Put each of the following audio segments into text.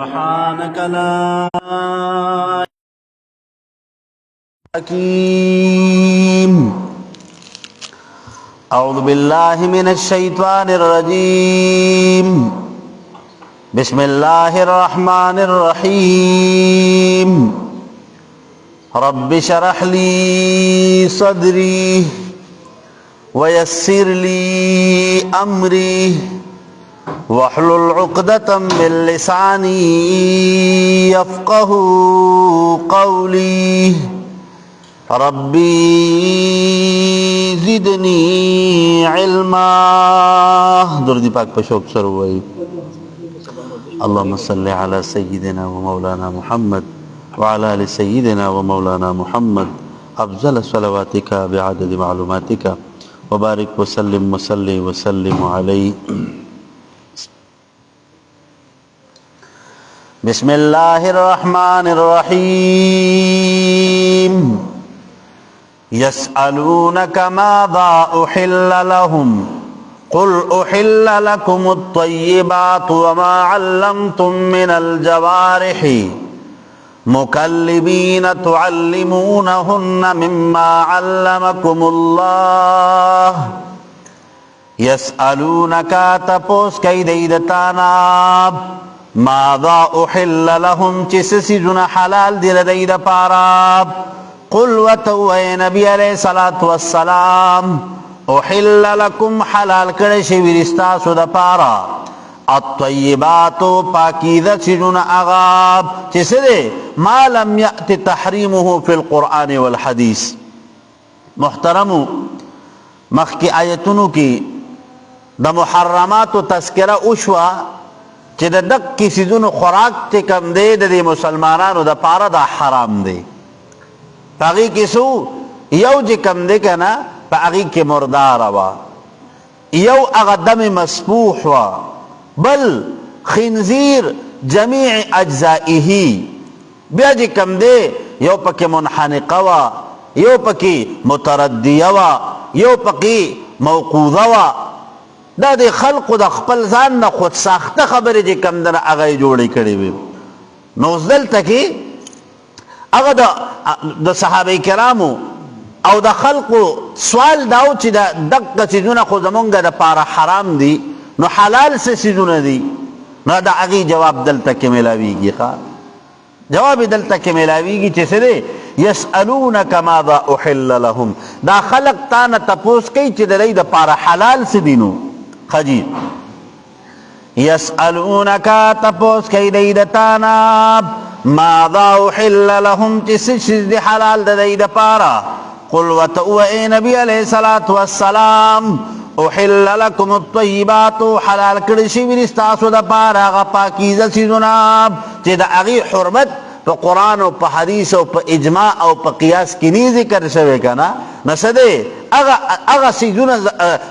سبحانك لا حكيم. أعوذ بالله من الشيطان الرجيم. بسم الله الرحمن الرحيم. رب اشرح لي صدري ويسر لي أمري واحلل عقدة من لساني يفقه قولي. ربي زدني علما. درود پاک په شوق سره وایي. اللهم صل على سيدنا ومولانا محمد وعلى آل سيدنا ومولانا محمد أفضل صلواتك بعدد معلوماتك وبارك وسلم وسلم عليه. بسم الله الرحمن الرحيم. يسألونك ماذا أحل لهم قل أحل لكم الطيبات وما علمتم من الجوارح مكلبين تعلمونهن مما علمكم الله. يسألونك تپوس کئی دیدتانا ماذا احل لهم چس سیزن حلال دل دید پارا. قل وتوئے نبی علیہ السلام احل لکم حلال کرشی ورستاسو دا پارا الطیباتو پاکیدہ سیزن اغاب چس دے ما لم یأت تحریمه فی القرآن والحدیث. محترمو مخی آیتونو کی دا محرمات و تذکرہ اشوا چې د دک سیزونو خوراک چې کم دی د مسلمانانو د پاره دا حرام دی. پاغي کې سو یو چې کم دی کنه پاغي کې مردار وا، یو هغه دم مسفوح وا، بل خنزیر جميع اجزائه بیا چې کم دی یو پکې منحنقه وا، یو پکې متردیه وا، یو پکې موقوذه وا. دا د خلقو د خپل ځان نه خود ساخته خبرې چې کم دنه هغه یې جوړې کړې وي. نو اوس دلته کې هغه د صحابه کرامو او د خلقو سوال دا و چې دغه څیزونه خو زمونږ دپاره حرام دي، نو حلال څه څیزونه دي؟ نو د هغې جواب دلته کې میلاویږي. جواب دلته کې میلاویږي چې څه دی؟ یسألونک ماذا احل لهم. دا خلق تا نه تپوس کوي چې د دوی دپاره حلال څه دي. نو خجید یسألونک تپوس کئی دیدتانا ماذا احل لهم چس چیز دی حلال دید پارا. قل وتو اے نبی علیہ السلام احل لکم الطیبات حلال کرشی ورستاسو دا پارا غا پاکیزہ سیزونا چی دا اغی حرمت پا قرآن و پا حدیث و پا اجماع و پا قیاس کی نی ذکر شوے کنا نسدے اغا سیدون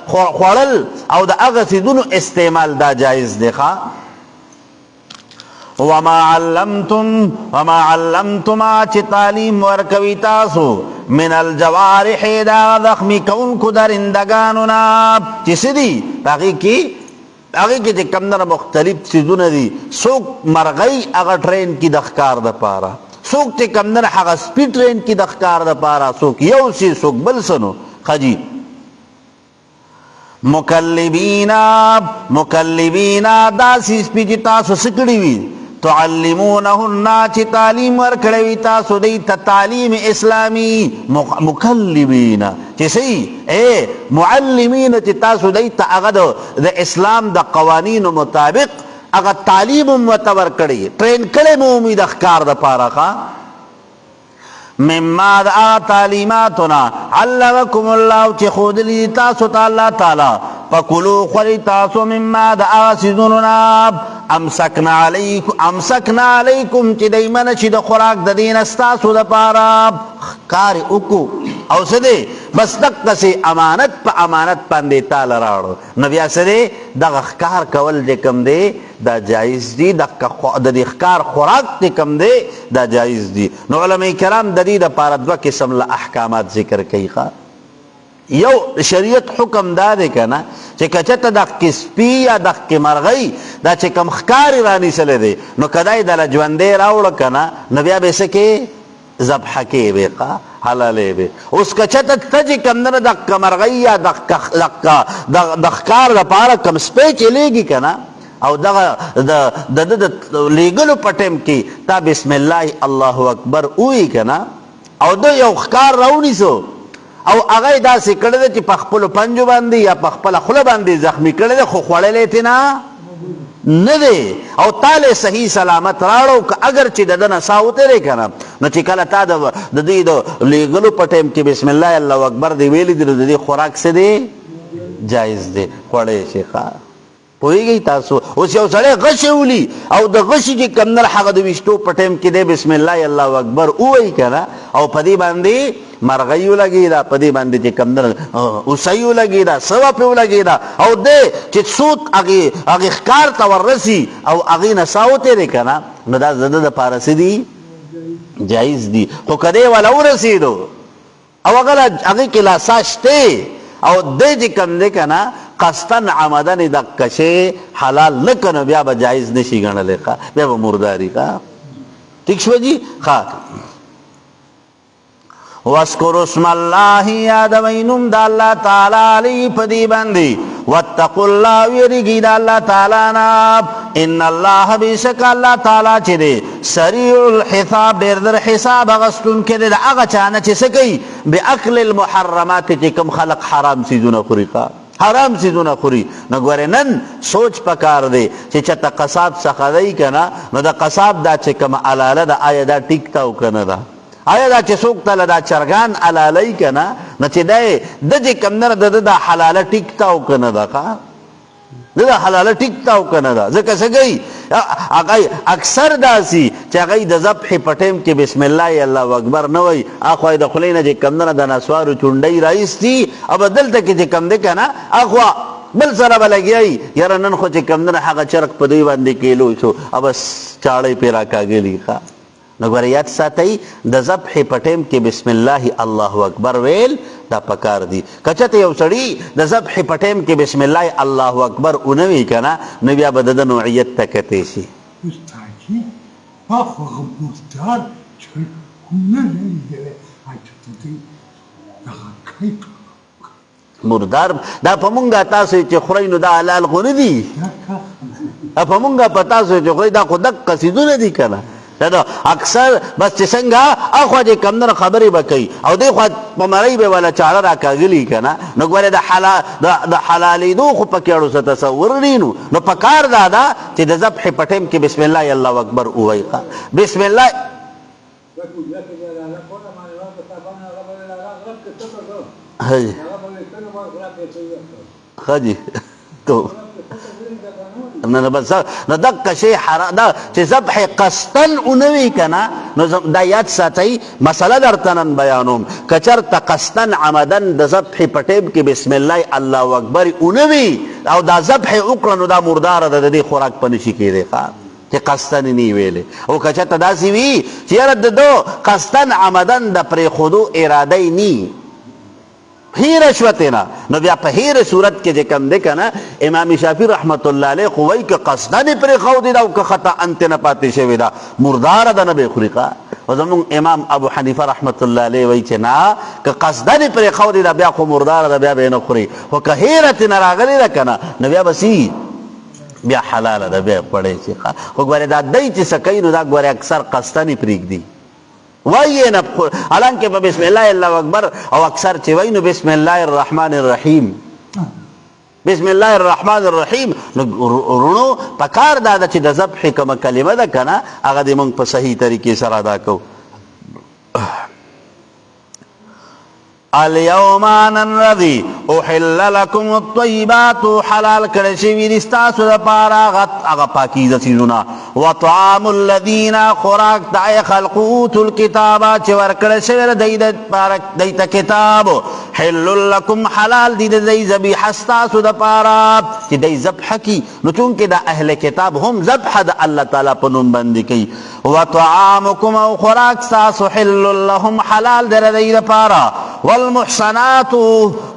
خوڑل او دا اغا سیدون استعمال دا جائز دیکھا. وما علمتم چی تعلیم ورکوی تاسو من الجوارح دا زخمی کون کو درندگانونا چی سدی آگے کی تے کم در مختلف چیزوں دی. سوک مرغی اگر ٹرین کی دخکار دا پارا، سوک تے کم در حقا سپی ٹرین کی دخکار دا پارا، سوک یو سی سوک بل سنو خجی. مکلبینا دا سی سپی جی تاسو سکڑی وی تعلمونہن چی تعلیم ورکڑوی تاسو دیتا تعلیم اسلامی. مکلبین چی سی اے معلمین چی تاسو دیتا اغد دا اسلام دا قوانین مطابق اغد تعلیم متور کڑی ٹرین کڑی مومید اخکار دا پارا خواہ. مما دا تعلیماتنا علمکم اللہ چی خود لی تاسو تا اللہ تعالی فکلو خوری تاسو مما دا آسیدوننا امسکنا علیکم چی دیمن چی دا خوراک دا دین استاسو دا پارا کار اکو او سدے بس دقا سے امانت پا امانت پاندے تال راڑو. نبی سدے دا اخکار کول دے کم دے دا جائز دی، دا دی اخکار خوراک دے کم دے دا جائز دی. نو علماء کرام دا دی دا پارا دو قسم لا احکامات ذکر کئی خواہ. یو شریعت حکم دا دی که نه چې که چېرته دغه سپي یا دغه مرغۍ دا چې کوم ښکار یې رانیسلی دی نو که دا یې دله ژوندی راوړه که نه نو بیا به یې څه کې ذبحه کې به حلالې به. اوس که چېرته ته چې کوم نه دغه مرغۍ یا د ښکار لپاره کوم سپی چې لیږي که نه او دغه د ده د لیږلو په ټیم کې تا بسم الله الله اکبر ووایي که نه او ده یو ښکار راونیسو او هغه یې داسې کړی دی چې په خپلو پنجو باندې یا په خپله خوله باندې زخمي کړی دی خو خوړلی یې نه نه دی او تاله صحیح سلامت راړو که اگر چې د ده نه ساه وتلی که نه نو چې کله تا د دوی د لیږلو په ټایم کې بسم الله الله اکبر دی ویلی دی نو د دې خوراک څه دی جایز دی خوړی شي ښه پوهېږئ تاسو. اوس یو سړی غشی ولي او د غشي چې کوم نه هغه د ویشتو په ټایم کې دی بسم الله الله اکبر ووایي که نه او په دې باندې مرغۍ ولګېده په دې باندې چې کوم نه اوسۍ ولګېده سوه پې ولګېده او دی چې څوک هغې ښکار ته وررسي او هغې نه ساه وتېرې که نه نو دا د ده دپاره څه دي جایز دي. خو که دی وله ورسېدو او هغې کې لا ساه شته او دی چې کوم دی که نه قصدن عمدن دقه شی حلال نه که نو بیا به جایز نشي ګڼلی ښه بیا به مرداري ښه ټیک شوه جي ښه. وَاذْكُرُوا اسْمَ اللَّهِ یادوئ نوم د الله تعالی علیه په دې باندې واتقوا الله ویریږئ د الله تعالی نه ان الله بېشکه الله تعالی چې دی سریع الحساب ډېر در حساب اخیستونکی دی د هغه چا نه چې څه کوي باکل المحرمات چې کوم خلق حرام څیزونه خوري حرام څیزونه خوري. نو ګورې نن سوچ پکار دی چې چېرته قصاب څخه دی که نه نو د قصاب دا چې کومه علاله ده آیا دا ټیک ته او که نه ده آیا دا چې څوک تله دا چرګان حلالوي که نه نو چې دی ده چې کوم نه د ده دا حلاله ټیک ته او که نه ده ښه د ده حلاله ټیک ته او که نه ده ځکه څه کوي هغه اکثر داسي چې هغه د ذبحې په ټایم کې بسم الله الله اکبر نه وایي اخوا یې د خولې نه چې کوم نه د نسوارو چونډۍ رایستي او به دلته کې چې کوم دی که نه اخوا بل سره به لګیایي یاره نن خو چې کوم نه هغه چرګ په دوی باندې کیلو شو او بس چاړی پرې راکاږلي ښه. نو ګوره یاد ساتئ د ذبحې په ټایم کې بسم الله الله اکبر ویل دا پکار دي. که چېرته یو سړي د ذبحې په ټایم کې بسم الله الله اکبر ونه وي که نه نو بیا به د ده نوعیت ته کتی شي. استاجي هغه مردار چې نه لري مردار دا په مونږه تاسو چې خورئ نو دا حلال خو نه دي په مونږه په تاسو چې خورئ دا خو دقه څیزونه دي که نه اکثر بس چې څنګه اخوا چې کوم نه خبرې به کوي او دی خوا په مرۍ به والا چاړه راکاږلي که نه نو ګورې د حلالېدو خو پکې اړو څه تصور نه نو پکار دا ده چې د ذبحې په ټایم کې بسم الله الله اکبر ووایي بسم الله ښه جي نو دقه شی دا چې ذبح قصدن ونه وي که نه نو دا یاد ساتئ مسله درته نن بیانوم که چېرته قصدن عمدن د ذبحې په ټایم کې بسم الله الله اکبر ونه وي او دا ذبح وکړه نو دا مرداره ده د دې خوراک په نشي کېدی چې قصدن یې نه ویلې او که چېرته داسې وي چې یاره د ده قصدن عمدن د پرېښودو اراده یې نه هیره شوتینا نو بیا په هیره صورت کې چې کم دی که نه امام شافعي رحمت الله علیه خو وایي که قصدن یې پرېښودې ده او که خطا انتې نه پاتې شوې ده مرداره ده نه به یې خوري او زمونږ امام ابو حنیفه رحمت الله علیه وایي چې نه که قصدن یې پرېښودې ده بیا خو مرداره ده بیا به یې نه خوري خو که هیره ترې نه راغلې ده که نه نو بیا به بیا حلاله ده بیا یې خوړی شي خو ګورې دا دی چې څه کوي نو دا ګورې اکثر قصدن یې پرېږدي وایي نه حالانکه په بسم الله الله اکبر او اکثر چې وایي نو بسم الله الرحمن الرحیم بسم الله الرحمن الرحیم نو رونو پکار دا ده چې د ذبحې کومه کلمه ده که نه هغه دې موږ په صحیح طریقې سره ادا کوو. اليوم نن رضی احل لکم الطیبات حلال کړی شوي دي ستاسو دپاره هغه پاکیزه څیزونه وطعام الذین خوراک د هغې خلقو اوتو الکتابه چې ورکړی شوی دی ته کتاب حل لکم حلال دي د دی ذبیحه ستاسو دپاره چې دی ذبحه کي نو چونکې د اهل کتاب هم ذبحه د الله تعالی په نوم باندې کوي وطعامکم او خوراک ستاسو حل لهم حلال دی د دی دپاره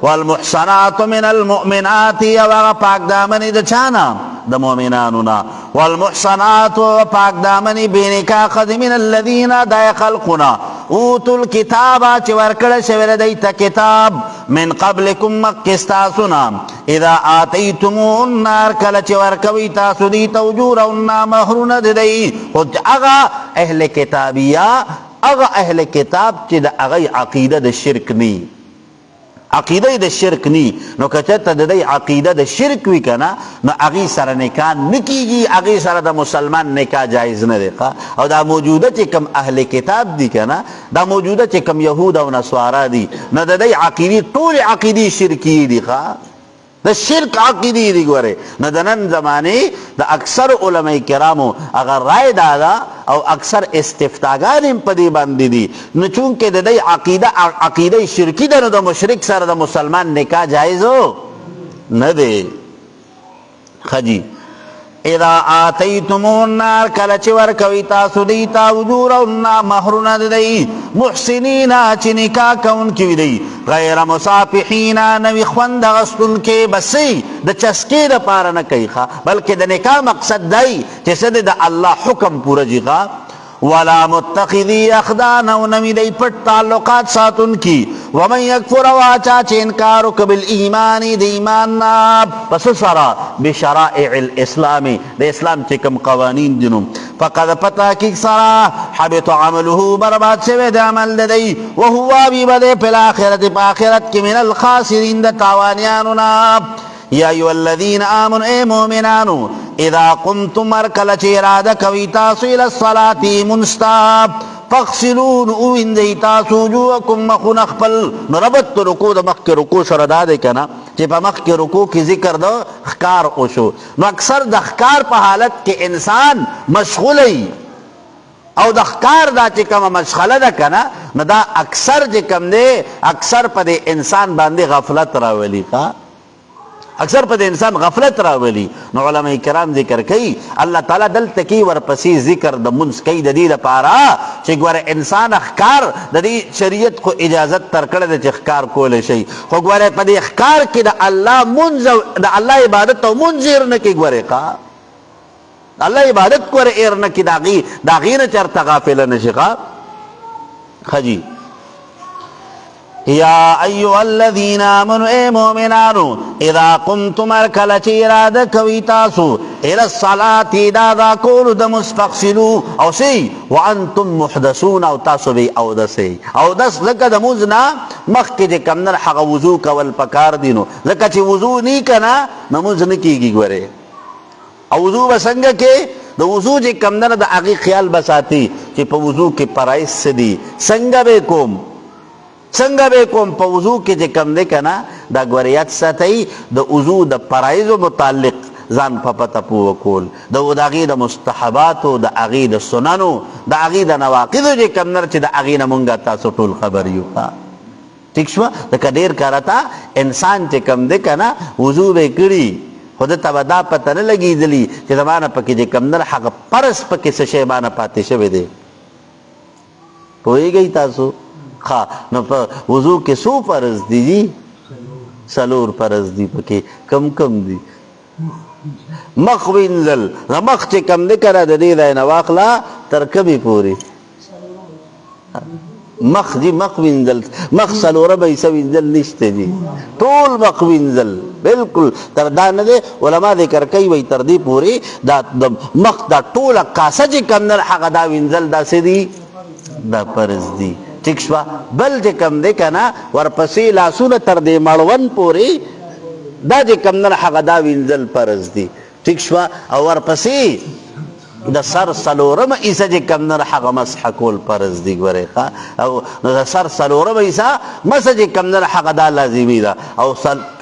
والمحصنات من المؤمنات او پاک دامنی د چانا د مؤمنانونا والمحصنات پاک دامنی بینکا خد من الذین دا خلقنا اوتوا الكتاب چې ورکړه شوی دی ته کتاب من قبلکم مکستاسنا اذا آتیتمون نار کله چې ورکوي تاسو دی توجورنا مهرونه دی خود هغه اهل کتابیا هغه اهل کتاب چې د هغه عقیده د شرک نی عقیده د شرک نی نو کچته د دې عقیده د شرک وی کنه نو هغه سره نکاح نکیږي هغه سره د مسلمان نکاح جایز نه دی او دا موجوده چې کم اهل کتاب دي کنه دا موجوده چې کم يهود او نصارا دي نو د دې عقیده ټول عقیده شرکی دي د شرک عقیده دی ګوره نو د نن زمانه د اکثر علماء کرامو اگر رائے دادا او اکثر استفتاګان هم په دې باندې دي نو چونکې د دې عقیده شرکی ده نو د مشرک سره د مسلمان نکاح جایز نه دی خجی اذا آتیتمون نار کله چې ورکوي تاسو دی تا اجورهن مهرونه دی محسنینا چې نکاح کوونکي دی غیر مصافحین نوی خوند غستونکي بسې د چسکې دپاره نه کوي بلکې د نکاح مقصد دی چې څه د الله حکم پوره جي ولا متخذی اخدان او نمی دی پټ تعلقات ساتون کی ومن یکفر واچا چې انکار وکړي بالایمان د ایمان نه پس سره بشرائع الاسلام د اسلام چې کوم قوانین دي نو فقد پتا کی سره حبط عمله برباد شوی د عمل دی وهو بده په الاخرت په اخرت کې من الخاسرین د تاوانیانو نه یا ایها الذین آمنوا ای مؤمنانو اذا قمتم ارکل چې اراده کوي تاسو الى الصلاة منستا فاغسلون اوینځئ تاسو وجوهکم مخونه خپل نو ربط رکوع د مخکې رکوع سره دا دی که نه چې په مخکې رکوع کې ذکر د ښکار وشو نو اکثر د ښکار په حالت کې انسان مشغولی او د ښکار دا چې کومه مشغله ده که نه نو دا اکثر چې کوم دی اکثر په دې انسان باندې غفلت راولي اکثر په انسان غفلت راولي نو علماء کرام ذکر کوي الله تعالی دلته کې ورپسې ذکر د منځ کوي د دې لپاره چې ګوره انسان ښکار د دې شریعت خو اجازت ترکړه ده چې ښکار کولی شي خو ګوره په دې ښکار کې د الله منځ د الله عبادت او منځ ایر نه کوي ګوره الله عبادت ګوره ایر نه کوي د هغې نه چېرته غافله نه شي خجي یا ایها الذین آمنوا ای مؤمنانو اذا قمتم ارکل چې اراده کوي تاسو الى الصلاة دا کولو د مستغسلو او سی وانتم محدثون او تاسو به اودسئ اودس ځکه د مونځ نه مخکې چې کوم نه هغه وضو کول پکار دي نو ځکه چې وضو نی که نه نو مونځ نه کېږي ګورې او وضو به څنګه کې د وضو چې کوم نه د هغې خیال به ساتي چې په وضو کې فرایض څه دي څنګه به کوم څنګه به کوم په وضو کې چې کوم دی که نه دا ګوریت ساتئ د وضو د فرایضو متعلق ځان په پته پوه کول د هغې د مستحباتو د هغې د سننو د هغې د نواقضو چې کوم نه چې د هغې نه مونږ تاسو ټول خبر یو ټیک شوه ځکه ډېر کارته انسان چې کوم دی که نه وضو به یې کړي خو ده ته به دا پته نه لګېدلي چې زما نه پکې چې کوم نه هغه فرض پکې څه شی مانه پاتې شوی دی پوهېږئ تاسو نو په وضو کې څو فرض دي جی څلور فرض دي پکې کم کم دي مخ وینځل مخ چې کم دی که نه د دې ځای نه واخله تر کمې پورې مخ جی مخ وینځل مخ څلوره به یې څه وینځل نشته جی ټول مخ وینځل بلکل تر دا نه دی علما ذکر کوي وایي تر دې پورې دا د مخ دا ټوله کاسه چې کم نه هغه دا وینځل دا څه دي دا فرض دي ٹھیک شوا بل چې کم دی که نه ورپسې لاسونه تر دې مړون پورې دا چې کم نه هغه دا وینځل فرض دي ٹھیک شوا او ورپسې د سر څلورمه حصه چې کم نه هغه مسح کول فرض دي ګورئ او د سر څلورمه حصه مسح چې کم نه هغه دا لازمي ده او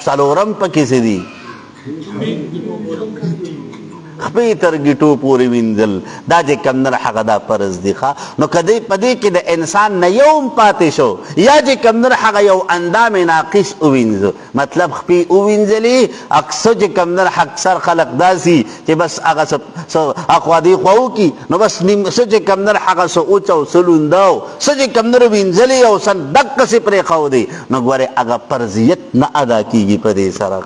څلورم پکې څه دي خپې تر ګیټو پورې وینځل دا چې کمدنه هغه دا فرض دی ښه نو که په دې کې د انسان نه یو هم پاتې شو یا چې کمدنه هغه یو اندام ناقص ووینځو مطلب خپې ووینځلې اکثر خلق داسي چې بس هغه څه اخوا دې خوا وکړي نو بس څه چې کمدنه هغه څه اوچ او څه لونده او څه چې کمدنه وینځلې او څه دقسې پرېښودې نو ګورې هغه فرضیت نه ادا کېږي په دې سره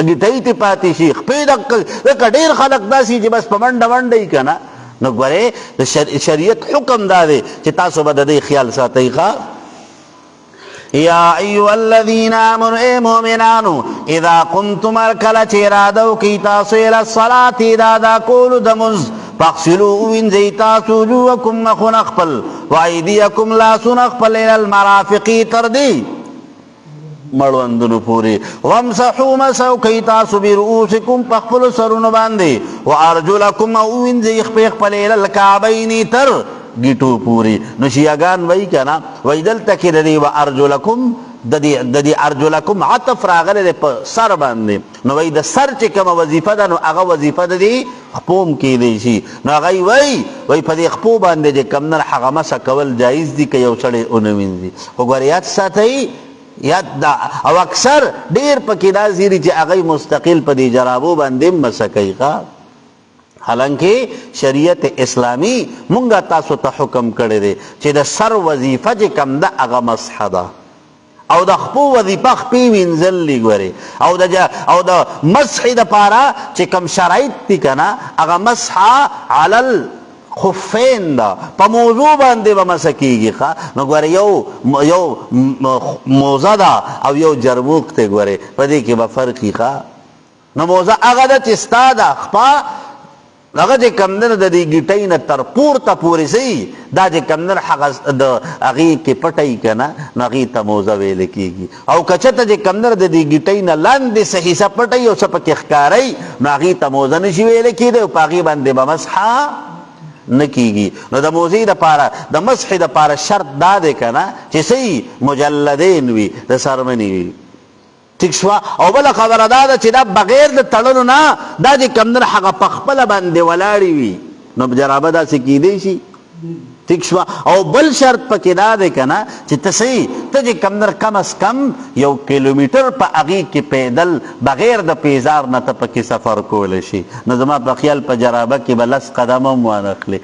ګیټۍ ته پاتې شي خپې لکه ډېر خلک داسي چې بس په منډه منډه یي که نه نو ګورې د شریعت حکم دا دی چې تاسو به د دې خیال ساتئ ښه یا ایها الذین آمنوا اے مؤمنانو اذا قمتم کله چې اراده وکړئ تاسو الی الصلاة د ادا کولو د لمونځ فاغسلوا ووینځئ تاسو وجوهکم مخونه خپل وایدیکم لاسونه خپل الی المرافق تر دې مړوندونو پورې وامسحوا مسحو کوئ تاسو برؤوسکم په خپلو سرونو باندې وارجلکم او ووینځئ خپې خپلې الی الکعبین تر ګیټو پورې نو شیعګان وایي که نه وایي دلته کې د دې وارجلکم د دې ارجلکم عطف راغلی دی په سر باندې نو وایي د سر چې کومه وظیفه ده نو هغه وظیفه د دې خپو هم کیدی شي نو هغوی وایي په دې خپو باندې چې کوم نه هغه مسح کول جایز دي که یو سړی ونه وینځي خو ګوره یاد ساتئ یاد دا او اکثر ډیر پکې دا زیری چې هغه مستقل په دې جرابو باندې مسح کوي حالانکه شریعت اسلامی مونږه تاسو ته حکم کړی دی چې د سر وظیفه چې کم ده هغه مسح ده او د خپو وظیفه خپې وینځل دي ګورې او د مسح دپاره چې کم شرایط دي که نه هغه مسح علی خفین دا په موضوع باندې به مسح کېږي نو ګوره یو موزه ده او یو جرموک دی ګورې په دې کې به فرق وي نو موزه هغه ده چې ستا ده خپه هغه چې کمدنه د دې ګیټۍ نه تر پورته پورې صحیح دا چې کمدنه هغه د هغې کې پټی که نه نو هغې ته موزه ویلی کېږي او که چېرته چې کمدنه د دې ګیټۍ نه لاندې څه حصه پټی او څه پکې ښکاری نو هغې ته موزه نشي ویلی کېدی او په هغې باندې به مسح نه کېږي نو د موزې دپاره د مسح دپاره شرط دا دی که نه چې صحیح مجلدین وي د څرمنې وي ٹھیک شوا او بله خبره دا ده چې دا بغیر د تړلو نه دا چې کمدنه هغه په خپله باندې ولاړې وي نو جرابه داسې کیدی شي ٹھیک شوا او بل شرط پکې دا دی که نه چې ته صحیح ته چې کمدنه کم از کم 1 کیلومیټر په هغې کې پیدل بغیر د پیزار نه ته پکې سفر کولی شي نو زما په خیال په جرابه کې به 10 قدم هم وانخلي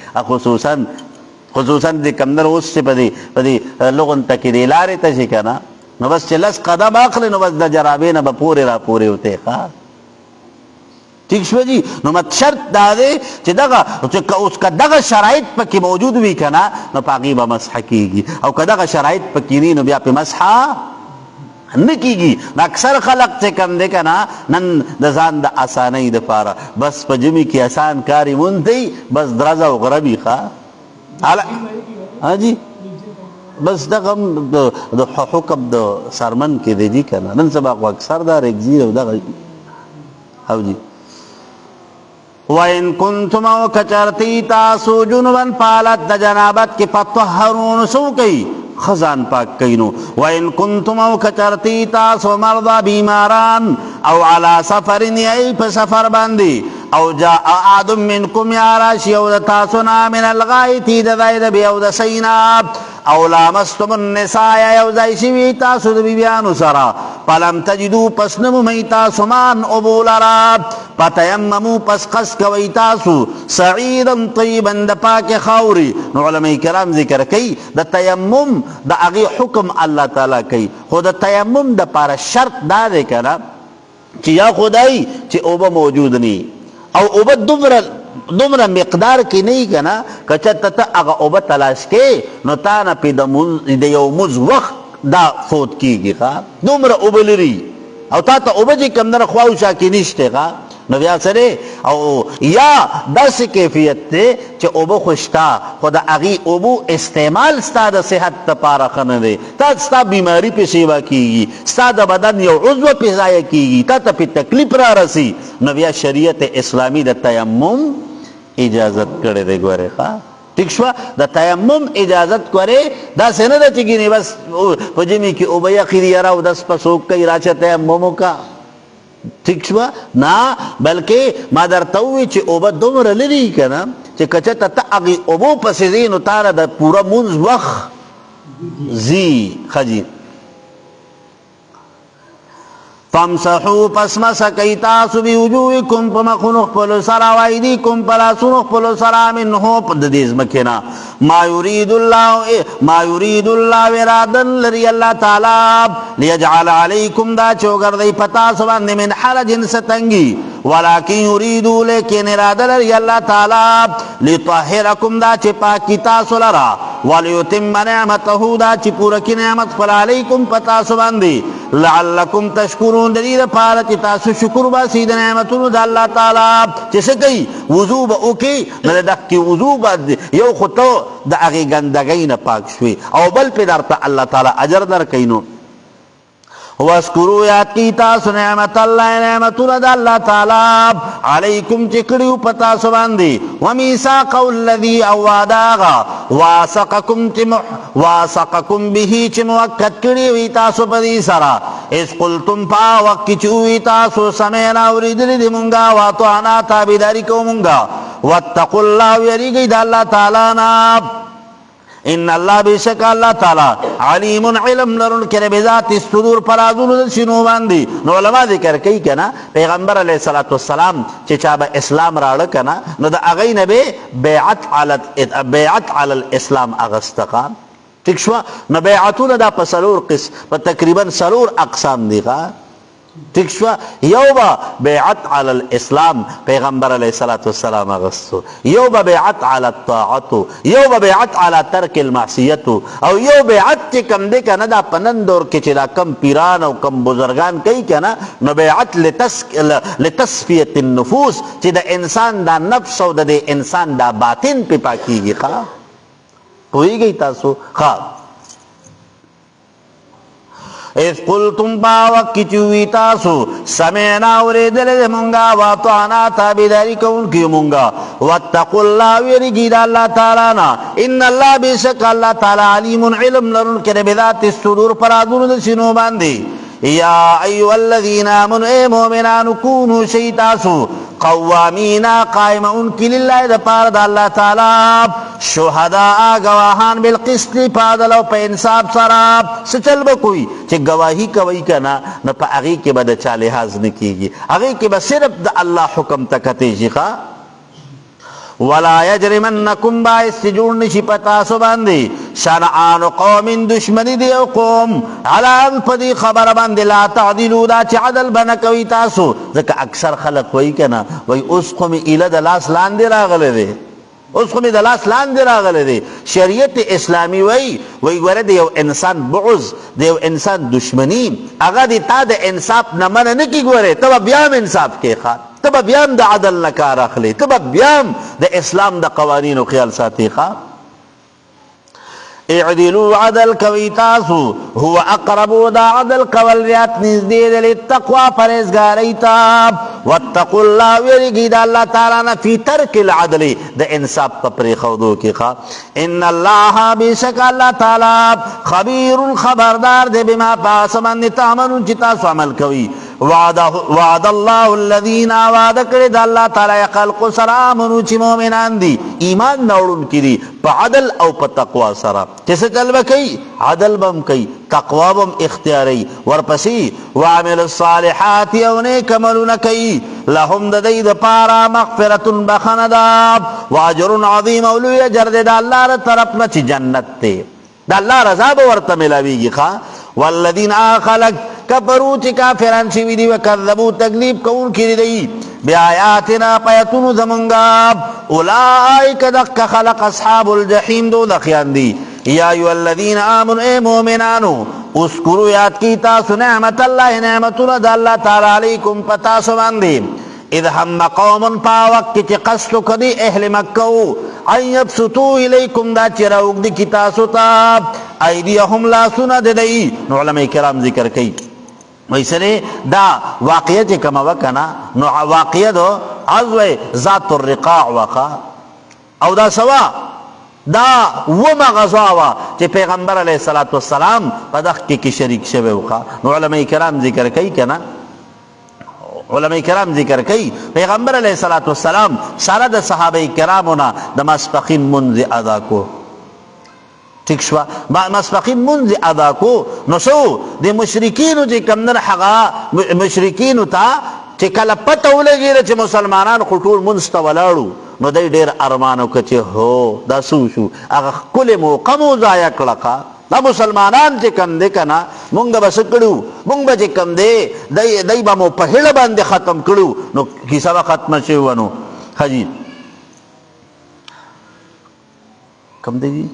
خصوصا د کمدنه اوس چې په دې لغون ته کې دې لارې ته شي که نه نو بس چې 10 قدم اخلي نو بس د جرابې نه به پورې را پورې وتی ٹھیک شو جی نو شرط دا دی چې اوس که دغه شرایط پکې موجود وي که نه نو په هغې به مسح کېږي او که دغه شرایط پکې نه نو بیا پې مسح نه کېږي نو اکثر خلق چې کم دی که نه نن د ځان د اسانۍ دپاره بس په ژمي کې اسان کار یې مونځئ بس درزه او غربي جی بس دغه هم د حکم د سرمن کې دی جي که نه نن سبا خو اکثر دا رګزي او دغه او جي وَإِن كُنتُمْ او کچرتی تاسو جنوبن پالت د جنابت کې فطهرون سو کوي خزان پاک کینو وَإِن كُنتُمْ او کچرتی تاسو مرضى بیماران او علی سفر ای په سفر باندې او جاء احد منکم یا راشي او د تاسو نه من الغایط د ځای د بیا او د سینا او لامستم النساء یو ځای شوي تاسو د بیبیانو سره فلم تجدو پس نمومی تاسو مان ابو لرا فتیممو پس قصد کوي تاسو سعیدا طیبا د پاک خاوري نو علماء کرام ذکر کوي د تیمم د هغې حکم الله تعالی کوي خو د تیمم د پاره شرط دا دی که نه چې یا خدای چې اوبه موجود نی او اوبه دومره مقدار کې نه وي که نه که چېرته ته هغه اوبه تلاش کې نو تا نه پې د یو مز وخت دا فوت کېږي دومره اوبه لري او تا ته اوبه چې کوم دنه خواوشا کې نشته نو بیا سره او یا داسې کیفیت دی چې اوبه خو شته خو د هغې اوبو استعمال ستا د صحت دپاره ښه نه دی تا ستا بیماري پې سیوا کېږي ستا د بدن یو عضو پې ضایع کېږي تا ته پې تکلیف را رسي نو بیا شریعت اسلامي د تیمم اجازت کړی دی ګورې ٹھیک شو د تیمم اجازت کړی داسې نه ده چې ګینې بس په ژمي کې اوبه یخې دي یاره او دس په څوک کوي راشه تیمم وکړه ٹھیک شوه نه بلکې ما درته ووایي چې اوبه دومره لري که نه چې که چېرته ته هغې اوبو پسې ځې نو تا له د پوره مونځ وخت ځي ښه جي فامسحو پس مسکئ تاسو بوجوهکم په مخونو خپلو سره و ایدیکم په لاسونو خپلو سره منهو د دې ځمکې نه ما یرید الله اراده لري الله تعالی لیجعل علیکم دا چې وګرځوي په تاسو باندې من حرج څه تنګي ولکن یریدو لیکن اراده لري الله تعالی لطهرکم دا چې پاکي تاسو لره ولیتم نعمته دا چې پوره کړي نعمت خپل علیکم په تاسو باندې لعلکم تشکرون د دې لپاره چې تاسو شکر وباسئ د نعمتونو د الله تعالی چې څه کوي وضو به وکړي نه دقې وضو به یو خو ته د هغې ګندګۍ نه پاک شوې او بل پې درته الله تعالی اجر درکوي نو واسکرو یاد کی تاسو نعمت الله نعمتونه د الله تعالی علیکم چې کړي په تاسو باندې ومیثاق الذي او وعده هغه واثقکم به چې موکد کړي وي تاسو په دې سره اذ قلتم په وخت کې چې ووایي تاسو سمعنا اورېدلي دي مونږه واطعنا تابعداري کوو مونږه واتقوا الله ویریږئ د الله تعالی نه ان الله بشک الله تعالی علیم علم لرونکی دی بذات الصدور پر رازونو د سینو باندې نو علما ذکر کوي که نه پیغمبر علیه صلات وسلام چې چا به اسلام راړه که نه نو د هغې نه به بیعت علی الاسلام اغسته ښه ټیک شوه نو بیعتونه دا په تقریبا 4 اقسام دي ښه ٹھیک شو یو با بیعت علی الاسلام پیغمبر علیہ الصلوۃ والسلام اغسطو یو با بیعت علی الطاعت یو با بیعت علی ترک المعصیت او یو بیعت چې کم دی کنه دا پنن دور کې چې دا کم پیران او کم بزرگان کوي کنه نو بیعت لتصفیه النفوس چې د انسان دا نفس او د انسان دا باطن په پاکیږي ښا پوهیږئ تاسو ښا اذ قلتم با وقت چوی تاسو سمعنا اوریدل مونگا واطعنا تابعداری کونکی مونگا واتقوا الله ویریږئ د الله تعالی نه ان الله بشک الله تعالی علیم علم لرونکی دی بذات الصدور پر رازونو د سینو باندې یا ایها الذین آمنوا ای مؤمنانو کونوا شئ تاسو قوامینا قائمونکی لله د پاره د الله تعالی شهداء گواهان بالقسط په عدل او په انصاف سره څه چل به کوي چې گواهی کوي که نه نو په هغې کې به د چا لحاظ نه کېږي هغې کې به صرف د الله حکم ته کتې شي ښه ولا یجرمنکم باعث چې جوړ نشي په تاسو باندې شنعان قوم دشمني د یو قوم علی په دې خبره باندې لا تعدلو دا چې عدل به نه کوي تاسو ځکه اکثر خلک وایي که نه وایي اوس خو مې ایله د لاس لاندې راغلی دی اوس خو مې د لاس لاندې راغلی دی شریعت اسلامي وایي ګوره د یو انسان بعض د یو انسان دشمني هغه د تا د انصاف نه منع نه کړي ګورې ته به بیا هم انصاف کې ښه ته به بیا هم د عدل نه کار اخلې ته به بیا هم د اسلام د قوانینو خیال ساتې ښه اعدلوا عدل کوي تاسو هو اقرب دا عدل کول ریات نږدې دی للتقوا پرهیزګارۍ ته واتقوا الله ویریږئ د الله تعالی نه فی ترک العدل د انصاف په پرېښودو کې ښه ان الله بېشک الله تعالی خبیر خبردار دی بما په هغه څه باندې تعملون چې تاسو عمل کوئ وعد الله الذین وعده کړی د الله تعالی خلقو سره آمنو چې مؤمنان دي ایمان راوړونکي دي په عدل او په تقوا سره چې څه چل به کوي عدل به هم کوي تقوا به هم اختیاروي ورپسې وعمل الصالحات او نیک عملونه کوي لهم د دوی دپاره مغفرة بخنه ده واجر عظیم او لوی اجر دی د الله له طرف نه چې جنت دی د الله رضا به ورته میلاویږي ښه والذین خلق کفرو چې کافران شوي دي وکذبو تکذیب کوونکي دي بیااتنا پیتونو زمونږه اولئک دک خلق اصحاب الجحیم دوزخیان دي یا ایها الذین آمنوا ای مؤمنانو اذکروا یاد کی تاسو نعمت الله نعمتونه د الله تعالی علیکم په تاسو باندې اذ هم قوم په وخت کې قصد کړي اهل مکه ان یبسطوا الیکم دا چې راوږدي کی تاسو ته ایدیهم لاسونه د دوی نو علما کرام ذکر کوي ویسره دا واقعه چې کومه وکنه نو واقعه دو عزوه ذات الرقاع وقا او دا سوا دا ومه غزا وا چې پیغمبر علیه الصلاۃ والسلام په دغه کې شریک شوی وقا نو علما کرام ذکر کوي کنه علماء کرام ذکر کوي پیغمبر علیه الصلاۃ والسلام سره د صحابه کرامو نه د ماسپخین منځ ادا کو. ٹھیک شو ماسپخین منځ ادا کو نو شو د مشرکینو چې کم نه هغه مشرکینو ته چې کله پته ولګېده چې مسلمانان خو ټول منځ ته ولاړو نو دی ډېر ارمان وکړه چې هو دا څه شو هغه ښکلې موقع مو ضایع کړه. دا مسلمانان چې کم دی که نه مونږ به څه کړو مونږ به چې کم دی دی به مو په هیله باندې ختم کړو نو کیسه به ختمه شوې وه. نو ښه جي کم دی جي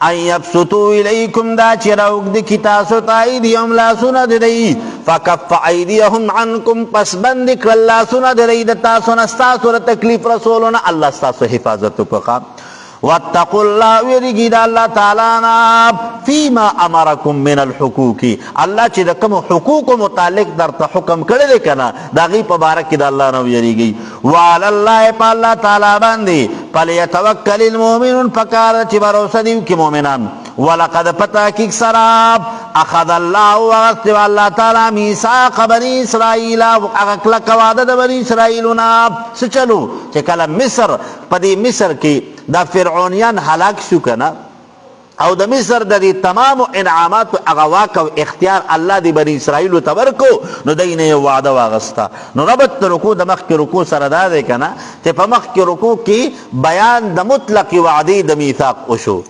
ان یبسطوا الیکم دا چې راوږدي کي تاسو ته ایدیهم لاسونه د دوی فکف ایدیهم عنکم پس بند کړل لاسونه د دوی د تاسو نه ستاسو د تکلیف رسولونه الله ستاسو حفاظت وکړه. واتقوا الله ویریږي د الله تعالی نه فیما امرکم من الحقوق الله چې د کوم حقوقو متعلق درته حکم کړی دی که نه د هغې په باره کې د الله نه ویریږئ. وعلى الله په الله تعالی باندې فلیتوکل المؤمنون پکار ده چې بروسه دي وکړي مؤمنان. ولقد په تحقیق سره اخذ الله واغستې الله تعالی میثاق بني اسرائیل هغه کلکه وعده د بني اسرائیلو نه څه چلو چې کله مصر په دې مصر کې دا فرعونیان هلاک شو که نه او د مصر د دې تمامو انعاماتو هغه واک او اختیار الله د بني اسرائیلو ته ورکو نو دی نه یې وعده واغسته. نو ربط د رکوع د مخکې رکوع سره دا دی که نه چې په مخکې رکوع کې بیان د مطلق وعدې د میثاق وشو.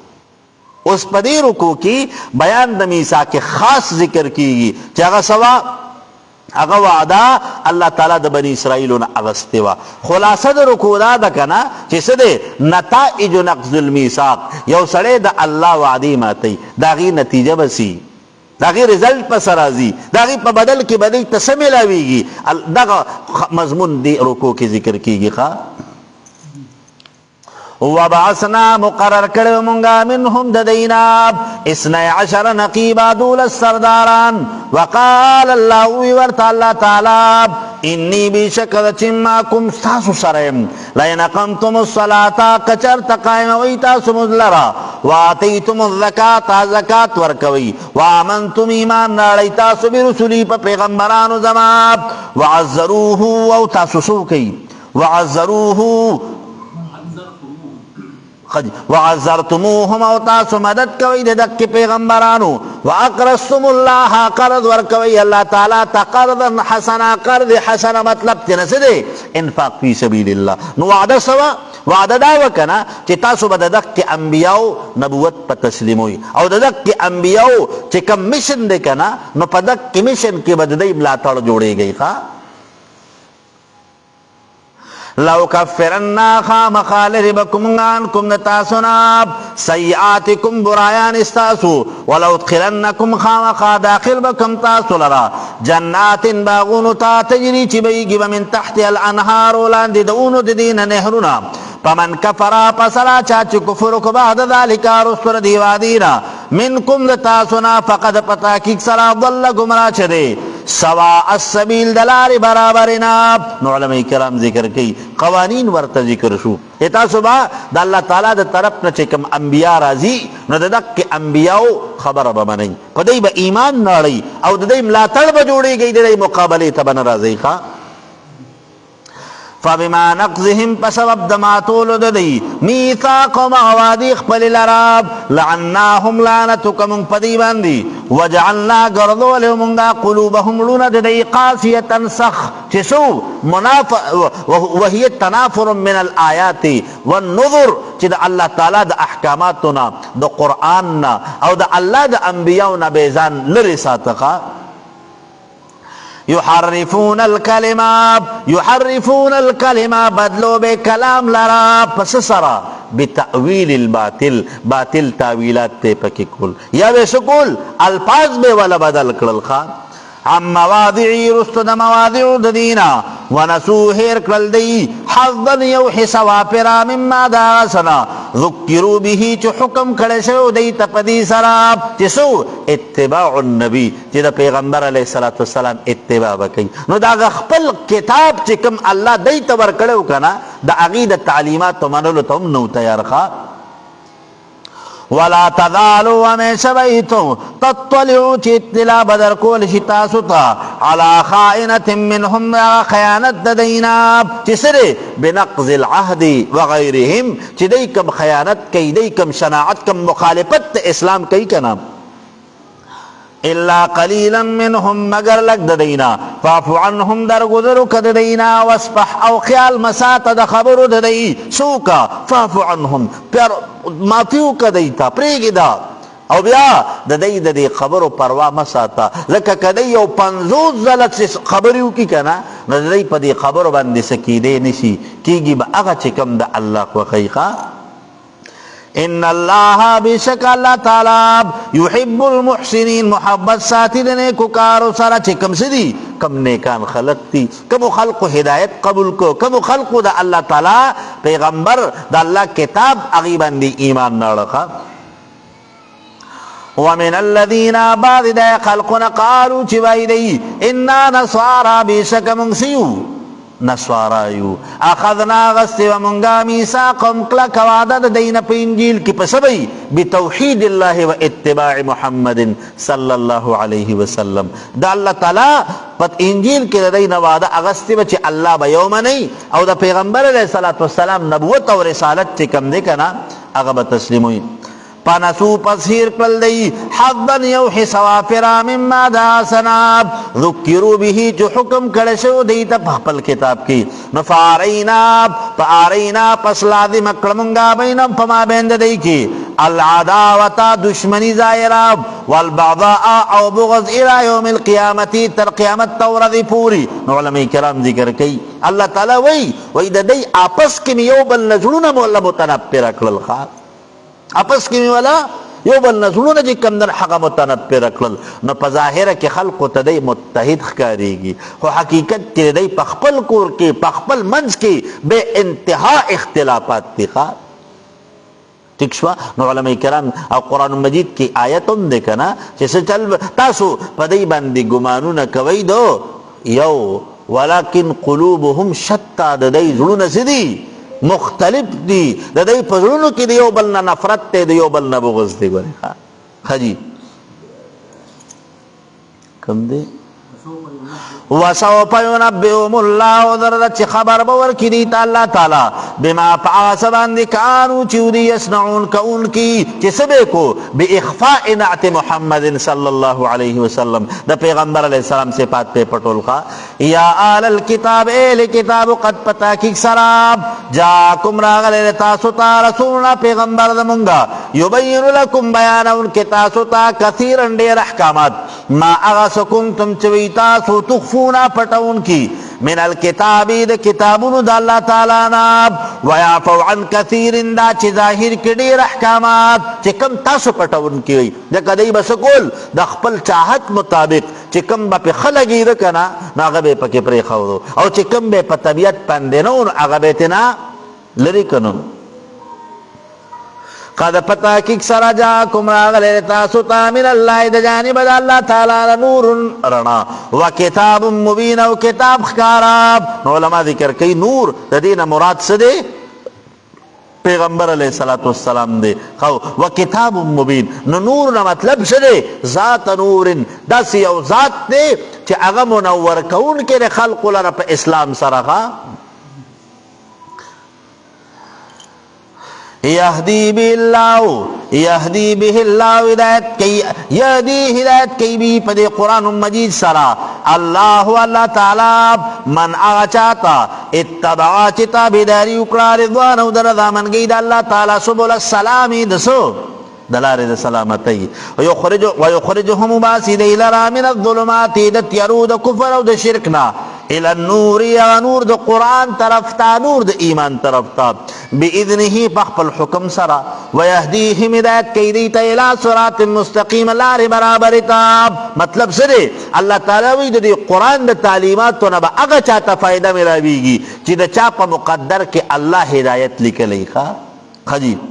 اوس په دې رکوع کې بیان د میثاق خاص ذکر کیږي چې هغه سوا هغه وعده الله تعالی د بني اسرائیلو نه اغستې وه. خلاصه د رکوع دا ده که نه چې څه دی نتائج نقض الميثاق یو سړی د الله وعدې ماتوي د هغې نتیجه به سي د هغې رزلټ پسې راځي د هغې په بدل کې به دی ته څه میلاویږي دغه مضمون دې رکوع کې ذکر کیږي. ښه وبعثنا مقرر کړو مونږه منهم د دینا 12 نقیبا 12 سرداران. وقال الله وی ورته الله تعالی انی بشکر چې ماکم ستاسو سره یم لئن اقمتم الصلاة کچرته قایموئ تاسو مونځ لره واتیتم الزکاة زکات ورکوئ وآمنتم ایمان راړئ تاسو برسلي په پیغمبرانو زما وعزروه او تاسو څه کوئ وعزروه وعزرتموهم او تاسو مدد کوئ د دقې پیغمبرانو واقرضتم الله قرض ورکوئ الله تعالی ته قرضا حسنا قرض حسنه مطلب ترې نه څه دی انفاق فی سبیل الله. نو وعده سوه وعده دا وه که نه چې تاسو به د دقې انبیاو نبوت په تسلیموئ او د دقې انبیاو چې کوم میشن دی که نه نو په دقې میشن کې به د دوی ملاتړ جوړېږئ. ښه لو کفرنا خامخا لرې بکم عنکم د تاسو نه سیئاتکم برایان استاسو ولو ادخلنکم خامخا داخل بکم تاسو لره جنات باغونو ته تجري چې بهیږي به من تحت الانهار لاندې د اونو د دې نه نهرونه. فمن کفر پسلا چا چې کفر وکړو بعد ذلک وروسته د دې وعدې نه منکم د تاسو نه فقد په تحقیق سره ضل ګمراه چې دی سواء السبیل د لارې برابر نه. نو علماء کرام ذکر کوي قوانین ورته ذکر شو تاسو به د الله تعالی د طرف نه چې کوم انبیا راځي نو د دقې انبیاو خبره به منئ په دوی به ایمان راړئ او د دوی ملاتړ به جوړېږئ د دوی مقابلې ته به نه راځئ. ښه فبما نقضهم بسبب د ماتولو د دوی میثاقهم وعدې خپلې لره لعناهم لعنتک مونږ په دې باندې وجعلنا ګرځولې مونږ قلوبهم زړونه د دوی قاسیة سخ چې څو وهي تنافر من الآیات والنظر چې د الله تعالی د احکاماتو نه د قرآن نه او د الله د انبیاو نه به ځان لرې ساته. يحرفون الكلمة بدلو بے کلام لرا پس سرا بتأویل الباطل باطل تاویلات تے پکی کول یا بے سکول الفاظ بے والا بدل کرل خان عن مواضعی رست د مواضع د دینا ونسو هیر کرل دی حظا یو حسوا پرا مما دا سنا ذکرو به چو حکم کړه شو دی تپدی سرا چسو اتباع النبی چې د پیغمبر علیه الصلاۃ والسلام اتباع وکړي. نو دا خپل کتاب چې کوم الله دی ته ورکړو کنه د هغې د تعلیماتو منلو ته هم نو تیار ښه. ولا تزالوا ہمیشہ بیتو تطلعو چی اطلاع بدر کول شتاستا علا خائنت منہم خیانت دینا چی سرے بنقض العہد وغیرہم چی دی کم خیانت کئی دی کم شناعت کم مخالفت اسلام کئی کا نام الا قلیلا منہم مگر لگ دینا فاعف عنہم درگزر کد دینا واسفح او خیال مسات دا خبر دی سوکا فاعف عنہم پر معفیو کدیتا پریگی دا او بیا د دی د دی خبرو پروا مساتا لکه کدی او 50 زلت خبریو کی کنا نو دی په دی خبرو باندې سکیدې نشي کیږي به هغه چې کوم د الله خو خیخه ان اللہ بشک اللہ تعالی یحب المحسنین محبت ساتھی دنے کو کارو سارا چھے کم سدی کم نیکان خلق تی کم خلق ہدایت قبول کو کم خلق دا اللہ تعالی پیغمبر دا اللہ کتاب اغیبان دی ایمان نارخا ومن الذین بعد دا خلقنا قالو چوائی دی انا نصارا بشک منسیو نسوارایو اخذنا غستی و منگا میساقم کلک وعدد دین پا انجیل کی پسبی بتوحید اللہ و اتباع محمد صلی اللہ علیہ وسلم دا اللہ تعالی پت انجیل کی دین وعدہ اغستی و چی اللہ بیوم نہیں او دا پیغمبر علیہ السلام نبوت و رسالت چی کم دے کنا اغب تسلیموئی پانسو پسیر کل دی حضن یوحی سوافرا مما دا سناب ذکرو بھی جو حکم کڑشو دیتا پخپل کتاب کی فآرینا پس لازم اکڑمنگا بینم پما بیند دی کی العداوتا دشمنی زائراب والبعضاء او بغض الى یوم القیامتی تر قیامت تورد پوری علماء کرام ذکر کی اللہ تعالی وی دا دی آپس کی میو بل نزلون مولا متنپر اکلل خواه اپس کی والا یو بل نزلون جی کم در حق متنت پی رکلل نو پظاہرہ کی خلق تدی متحد خکاری گی خو حقیقت کی دی پخپل کور کی پخپل منز کی بے انتہا اختلافات تی خواہ تکشوا نو علماء کرام او قرآن مجید کی آیتون دیکھنا چیسے چل تاسو پدی بندی گمانو نکوئی دو یو ولیکن قلوبهم شتا دی زلون سدی مختلف دی دا دی پزرونو کی دیو بلنا نفرت تے دیو بلنا بغض دی گوری خجی کم دی وَسَوْفَ يُنَبِّئُهُمُ اللَّهُ ذَرَّةِ چی خبر باور کی دیتا اللہ تعالی بما پعاسبان دی کانو چیودی یسنعون کون کی چی سبے کو بی اخفاء نعت محمد صلی اللہ علیہ وسلم دا پیغمبر علیہ السلام سے پات پہ پٹول خوا یا آل الكتاب ایل کتاب قد پتا کی سراب جاکم راغل تاسوتا رسولنا پیغمبر دا منگا یبین لکم بیانا ان کے تاسوتا کثیرا دیر احکامات ما اغسکم تم چویتا سو تخفونا پٹاون کی من الکتابی دا کتابون دا اللہ تعالیٰ ناب ویعفو عن کثیر دا چی ظاہر کی دیر احکامات چی کم تاسو پٹاون کی ہوئی دا کدی بسکول دا خپل چاہت مطابق چی کم با پی خلقی دا کنا نا اغبے پا کی پری خودو او چی کم بے پا طبیعت پندنون اغبے تنا لری کنون قد پتا کک سرا جاکم راغلے تاسوتا من اللہ دا جانب دا اللہ تعالی نور رنا و کتاب مبین و کتاب خکاراب علماء ذکر کئی نور دا دین مراد سدے پیغمبر علیہ السلام دے و کتاب مبین نور نا مطلب سدے ذات نور دا سی او ذات دے چی اغا منور کون کے خلق لنا پا اسلام سرخا یہدی بی اللہ یہدی بی اللہ ہدایت کی یہدی ہدایت کی بھی پدے قرآن مجید سرا اللہ اللہ تعالی من آچاتا اتبعا چتا بیداری اکڑا رضوان و درضا من گئی دا اللہ تعالی سبول السلامی دسو دلار دا سلامتی ویخرجهم باسی دی لرا من الظلمات دا تیرو دا کفر و دا شرکنا الى النور یا نور دا قرآن طرفتا نور دا ایمان طرفتا بإذنه بخپل حکم سرا ویهدیهم ہدایت کی دیتا الى صراط مستقیم لار برابرتا مطلب سرے اللہ تعالیٰ وی دا دی قرآن دا تعلیمات تو نبا اگا چاہتا فائدہ ملاویگی چی دا چاپا مقدر کے اللہ ہدایت لکلی خجیب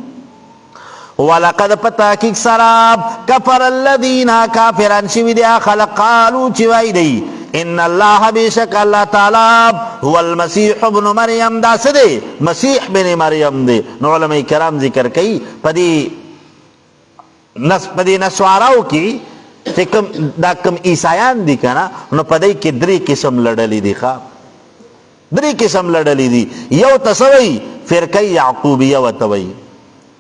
وَلَقَدْ پَتَاكِكْ سَرَاب كَفَرَ الَّذِينَ كَافِرًا شِوِدِيَا خَلَقَالُوا چِوَائِ دَي ان اللہ بیشک اللہ تعالی هو المسیح ابن مریم دا سدے مسیح بن مریم دے نو علماء کرام ذکر کئی پدی په دې نسواراو کې چې کوم دا کوم عیسایان دي که نه نو په دې کې 3 قسم لړلې دي. 3 قسم لړلې دي. یو ته څه وایي؟ فرقه یعقوبیه ورته وایي.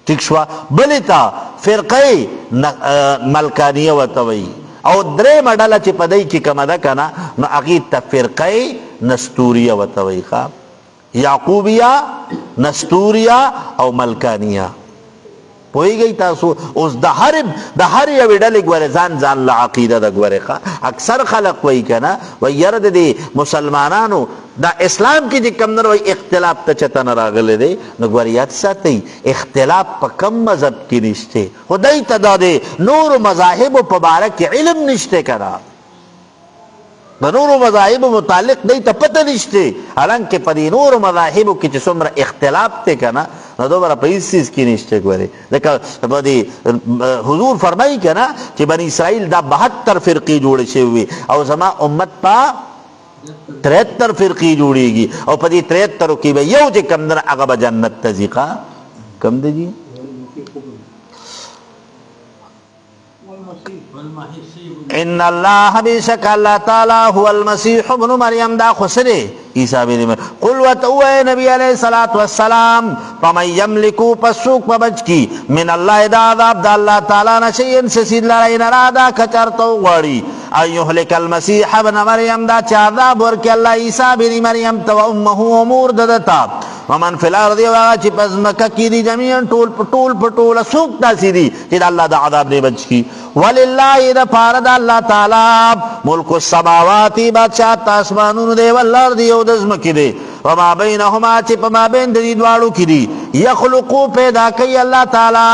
ٹھیک شوه. بلې ته فرقه ملکانیه ورته وایي. او 3 ډله چې په دې کې کومه ده که نه نو هغې ته فرقه نستوریه ورته وایي. یعقوبیه، نستوریه او ملکانیه. پوهیږئ تاسو؟ اوس د هر یوې ډلې ګورې ځان له عقیده ده. ګورې اکثر خلق وایي که نه وایي یاره د دې مسلمانانو دا اسلام کې چې کوم نه وایي اختلاف ته چته نه راغلی دی. نو ګورې یاد ساتئ اختلاف په کم مذهب کې نشته، خو دی ته دا د نورو مذاهبو په باره کې علم نشته که نه، د نورو مذاهبو متعلق دی ته پته نشته. حالانکه په دې نورو مذاهبو کې چې څومره اختلاف دی که نه نو دومره په هېڅ څیز کې نشته. ګورې ځکه په دې حضور فرمایي که نه چې بني اسرائیل دا 72 فرقې جوړې شوې وي او زما امت په 73 فرقې جوړېږي او په دې 73 کې به یو چې کم ده هغه به جنت ته ځي. کم دی جي؟ ان الله بشک الله تعالی هو المسیح ابن مریم. دا خسره عیسی بن مریم. قل وتوه نبی علیہ الصلوۃ والسلام فمن یملکو پسوک بچ کی من الله دا عذاب دا الله تعالی نشین سید لرین رادا کچرتو غړی ایهلک المسیح ابن مریم دا چا عذاب ورک الله عیسی بن مریم تو امه امور ددتا ومن فی الارض واغ چې پس مکه کې دي جميعا ټول سوک داسې دي چې الله د عذاب نه بچ کی. ولله د پاره د الله تعالی ملک السماوات بادشاہ آسمانونو دی والارض او د ځمکې دی وما بینهما چې په مابین د دې دواړو کې دي. یخلقو پیدا کوي الله تعالی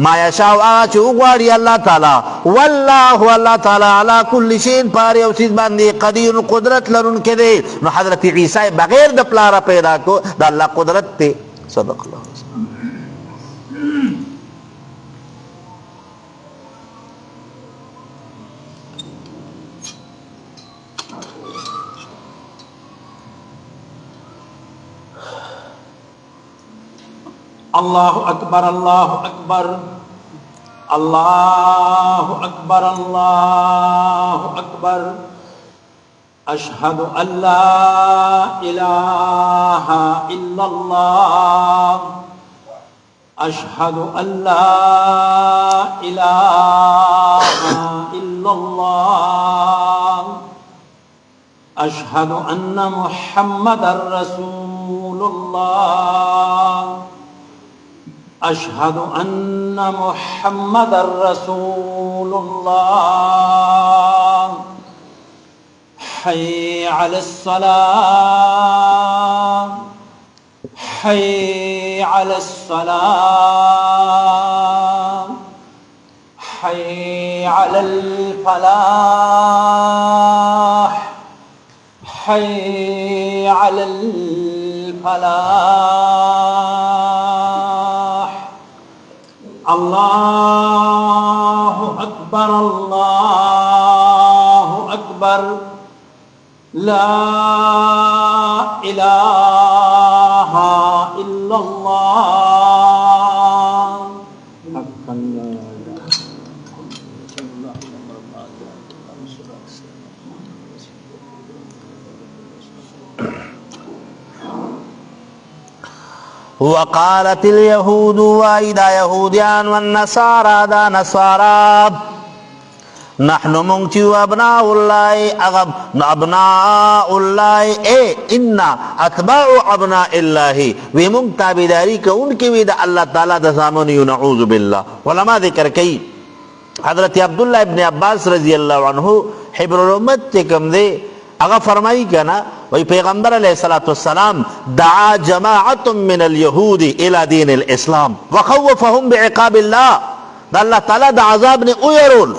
ما یشاء هغه چې وغواړي الله تعالی. والله الله تعالی علی کل شیء پر یو څیز باندې قدیر قدرت لرونکی دی. نو حضرت عیسی بغیر د پلاره پیدا کو د الله قدرت ته. صدق الله. اللہ اکبر اللہ اکبر اللہ اکبر اللہ اکبر اشہد ان لا الہ الا اللہ اشہد ان لا الہ الا اللہ اشہد ان محمد رسول اللہ اشہد ان محمد رسول اللہ حی علی الصلاة حی علی الصلاة حی علی الفلاح حی علی الفلاح. اللہ اکبر اللہ اکبر لا الہ الا اللہ. وقالت اليهود وايدا يهوديان والنصارى دا نصارى نحن منتو ابناء الله اے انا اتباع ابناء الله وی منتابداری کا ان کی وی دا اللہ تعالی دا زامنی نعوذ باللہ. علماء ذکر کئی حضرت عبداللہ ابن عباس رضی اللہ عنہ حبر الامت چکم دے اگر فرمائی کنا وی پیغمبر علیہ السلام دعا جماعت من اليہود الى دین الاسلام وخوفهم بعقاب اللہ. دا اللہ تعالی دا عذاب نے اویرول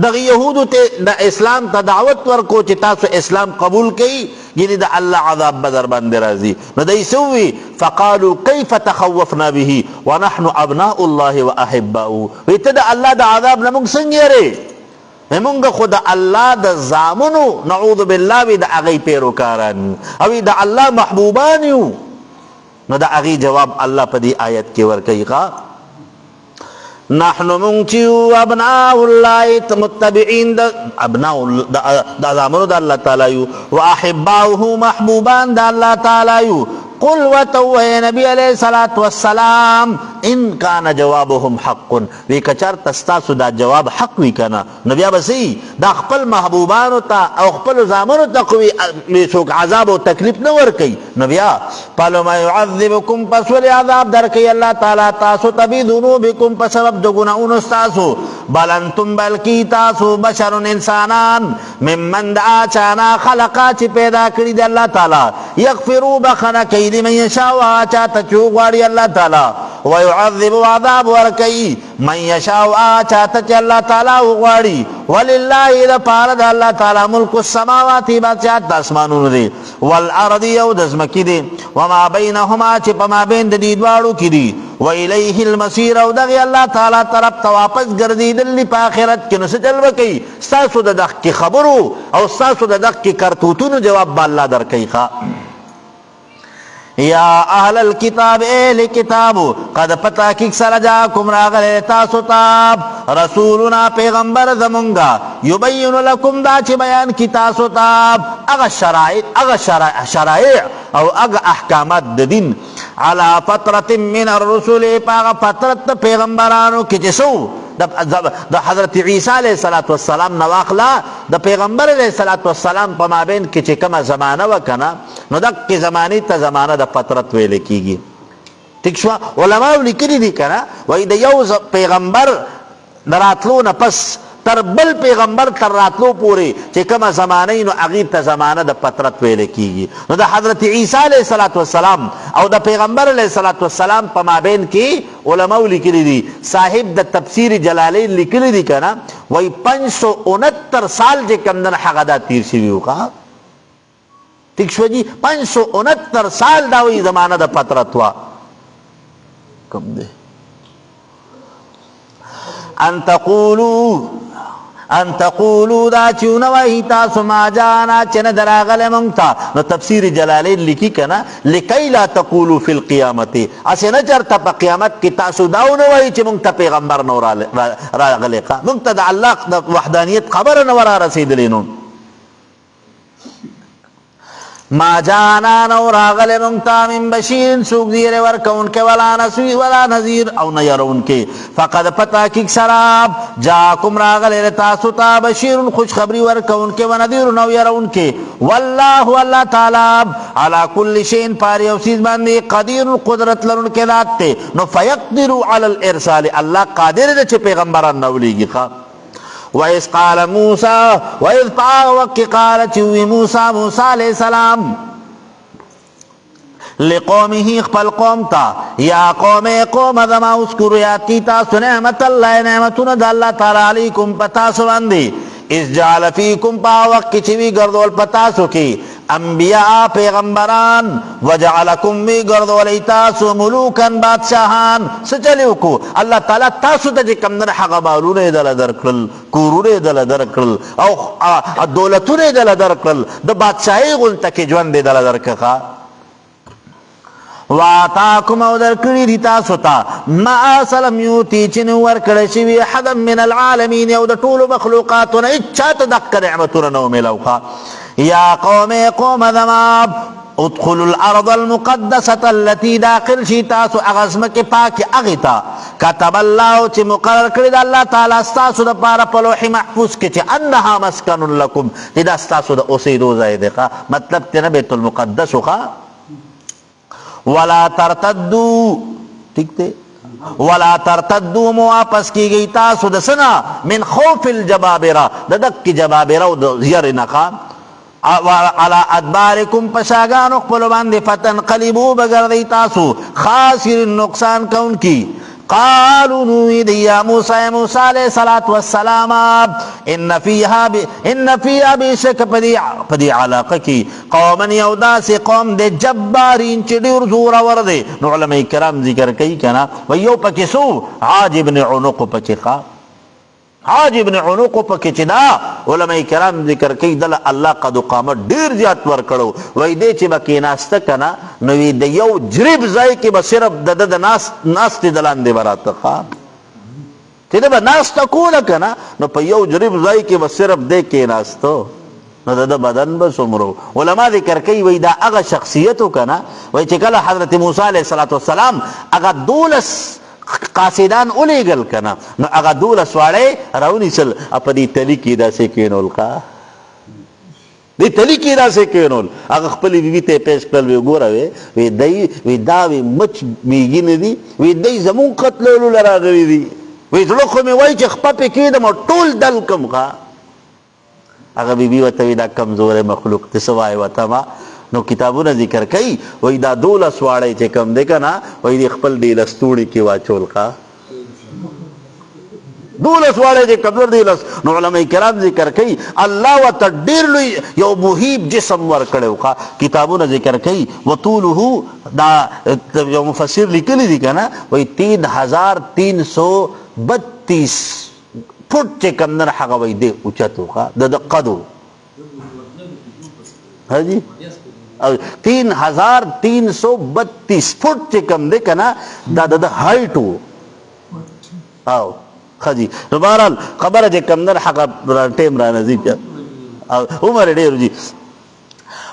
دا یہودو دا اسلام تا دعوت ورکو چی تاسو اسلام قبول کئی یعنی دا اللہ عذاب بدر بند رازی. نو دا یسوی فقالو کیف تخوفنا به ونحن ابناء اللہ و احباؤ. ویتا دا اللہ دا عذاب نمونگ سنگیرے مونږ خو د الله د زامنو نعوذ بالله وی د هغې پیروکاران او د الله محبوبان یو. نو د هغې جواب الله په دې آیت کې ورکوي. نحن منچیو ابناء اللہ متبعین دا ابناء دا زامنو دا اللہ تعالی یو و احباؤہو محبوبان دا اللہ تعالی یو قل وتو اے نبی علیہ الصلوۃ والسلام ان کان جوابهم حق وی کچر تستاسو دا جواب حق وی کنا نبی بسی دا خپل محبوبانو تا او خپل زامنو تا کوي سوک عذاب او تکلیف نہ ور کوي نبی قالوا ما يعذبكم فسول عذاب در کوي اللہ تعالی تاسو تبی ذنوبکم په سبب د گناہونو تاسو بل انتم بلکی تاسو بشر انسانان ممن دعا چانا خلقا چی پیدا کړی دی اللہ تعالی یغفروا بخنا کوي من یشاء چاته چو غواړي الله تعالی ويعذب عذاب ورکی من یشاء چاته الله تعالی غواړي ولله د پاره د الله تعالی ملک السماوات بادشاہت د اسمانونو دی والارض یو د زمکی دی وما بینهما چې په ما بین د دې دواړو کې دی والیه المصیر او دغه الله تعالی طرف ته واپس ګرځیدل په آخرت کې نو څه چل وکي تاسو د دغه خبرو او تاسو د دغه کرتوتونو جواب الله درکې ښا یا اہل الکتاب اہل کتابو قد پتا کیک سر جاکم راغلے تاسو تاب رسولنا پیغمبر زمونگا یبین لکم دا چی بیان کی تاسو تاب اگا شرائع او اگا احکامات دین علا فترت من الرسول پاگا فترت پیغمبرانو کی جسو دا حضرت عیسیٰ علیہ السلام نواخلا دا پیغمبر علیہ السلام پا مابین کچی کم زمانہ وکنا نو دک کی زمانی تا زمانہ دا فترت ویلے کی گی ٹھیک شوا علماء لکلی دی کنا وی دا یو پیغمبر دراتلو نا پس تر بل پیغمبر تر راتلو پوری چی کم زمانی نو اغیر تا زمانہ دا فترت ویلے کی گی نو دا حضرت عیسیٰ علیہ السلام او دا پیغمبر علیہ السلام پا مابین کی علماء لکلی دی صاحب دا تفسیر جلالین لکلی دی کنا وی 569 سال جے کم دن حق دا تیر شویو کا ٹھیک شو جی 569 سال دا وی زمانہ دا فترت وا کم دے ان تقولو دا چونوہی تاسو ما جانا چن دراغل منگتا نو تفسیر جلالین لکی کنا لکی لا تقولو فی القیامتی اسے نچرتا پا قیامت کی تاسو داونوہی چی منگتا پیغمبر نو راغلقا منگتا دا اللہ دا وحدانیت خبر نورا رسید لینو ما جانا نو راغل منگتا من بشیر سوک دیر ورکون کے ولا نسوی ولا نذیر او نیرون کے فقد پتا کک سراب جاکم راغل رتاسو تا بشیر خوشخبری ورکون کے ونذیر نو یرون کے واللہ اللہ تعالی علا کل شین پاری او سیز باندی قدیر قدرت لرن کے ذاتے نو فیقدر علی الارسال اللہ قادر دے چھ پیغمبران نولی گی خواہ وَإِذْ قَالَ مُوسَى وَإِذْ پاوَقِ قَالَ چوی موسیٰ علیہ السلام لقومه اخپل قوم تا یا قوم ادما اسکرو یاد کی تاسو نعمت اللہ نعمتون دا اللہ تعالی علیکم پتاسو باندی اس جعل فیکم پاوقی چوی گردول پتاسو کی انبیاء پیغمبران وجعلکم وی گردولی تاسو ملوکن بادشاہان سچلیو کو اللہ تعالی تاسو تا جی کمدن حق بالون دل درکل کورون دل درکل او دولتون دل درکل دا بادشاہی غلطا کی جوان دل درکخا واتاکم او درکڑی دی تاسو تا ما سلم یوتی چنور کڑشوی حدا من العالمین او دا طول مخلوقاتنا اچھات دق نعمتنا نو ملوخا یا قوم ذماب ادخلوا الارض المقدسة التي داخل شی تاسو اغزم کے پاک اغتا کتب اللہ چی مقرر کرد اللہ تعالی استاسو دا پارا پلوحی محفوظ کے چی انہا مسکن لکم چی دا استاسو دا اسیدو زائدے خوا مطلب تینا بیت المقدس خوا ولا ترتدو ٹھیک تے ولا ترتدو مواپس کی گئی تاسو دا سنا من خوف الجبابرہ دا دک کی جبابرہ و دا زیرنا خوا علا ادبارکم پشاگانو قبلو باندے فتنقلبو بگردی تاسو خاسر نقصان کون کی قالوا نوید یا موسیٰ علیہ السلام ان فیہا بیشک پدی علاقہ کی قومن یودا سے قوم دے جبارین چڑیر زورا وردے نو علماء کرام ذکر کئی کنا ویو پکسو عاج ابن عنق پچقا حاج ابن عنق پکی چنا علماء کرام ذکر کئی دل اللہ قد قامت دیر زیاد ورکڑو وی دے چی بکی ناستا کنا نوی دے یو جرب زائی کی بصرف دد ناست دلان دے برات خواب چې دا به ناسته کوله که نه نو په یو جریب ځای کې به صرف دی کېناستو نو د بدن به څومره. علما ذکر کوي وایي دا هغه شخصیت و که نه وایي چې کله حضرت موسی علیه السلام هغه 12 قاصدان ولیږل که نه نو هغه 12 واړه راونیسل په دې تلي کې داسې کېنول ښه دې تلي کې داسې کېنول. هغه خپلې بیبي ته یې پیش کړل وی ګوره وی دی وی دا وی مچ میږي نه دي وی دی زمونږ قتلولو له راغلي دي وی زړه خو مې وایي چې خپه پې کېدم او ټول دل کم ښه. هغه بیبي ورته وی دا کمزوری مخلوق ته څه وایې ورته ما نو کتابونه ذکر کوي وایي دا 12 واړی چې کم دی که نه وایي د خپل دې لستوڼي کې واچول ښه 12 واړی چې کم دی لس. نو علما کرام ذکر کوي الله ورته ډېر لوی یو مهیب جسم ورکړی ښه. کتابونه ذکر کوي وطوله دا یو مفسر لیکلی دي که نه وایي 3332 فوټ چې کم نه هغه وایي دی اوچت و ښه د قدو حاجی 3332 فوټ چې کم دی که نه دا د هایټ و او ښه جي. نو بهرحال خبره چې کم نه هغه ټیم را نزي عمر ډېر جي.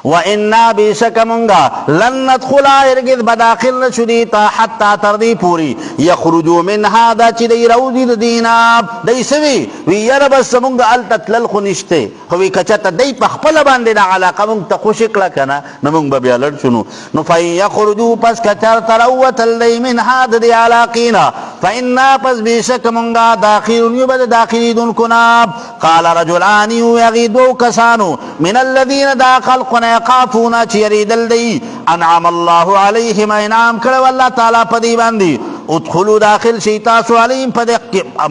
وَإِنَّا بِشَكَ مُنْغَا لَن نَدْخُلَا هرگز بداخل نشو دیتا حتی تردی پوری یخرجو منها دا چی دی روزی دا دینا دی سوی وی یر بس مونگا التتلل خونشتے خوی کچتا دی پخپل باندی دا علاقه مونگ تا خوشک لکنا نمونگ ببیا لڑ شنو نو فَإِن یخرجو پس کچر تروتل دی منها دا دی علاقینا فَإِنَّا پس بِشَكَ مُنْغا داخلون یبد داخلیدون کناب قال رجلانی ویغیدو کسانو من الذین دا خلقنا يخافون چې یریدل دی انعم الله علیهم انعام کړو الله تعالی په دې باندې ادخلوا داخل شي تاسو علیهم په دې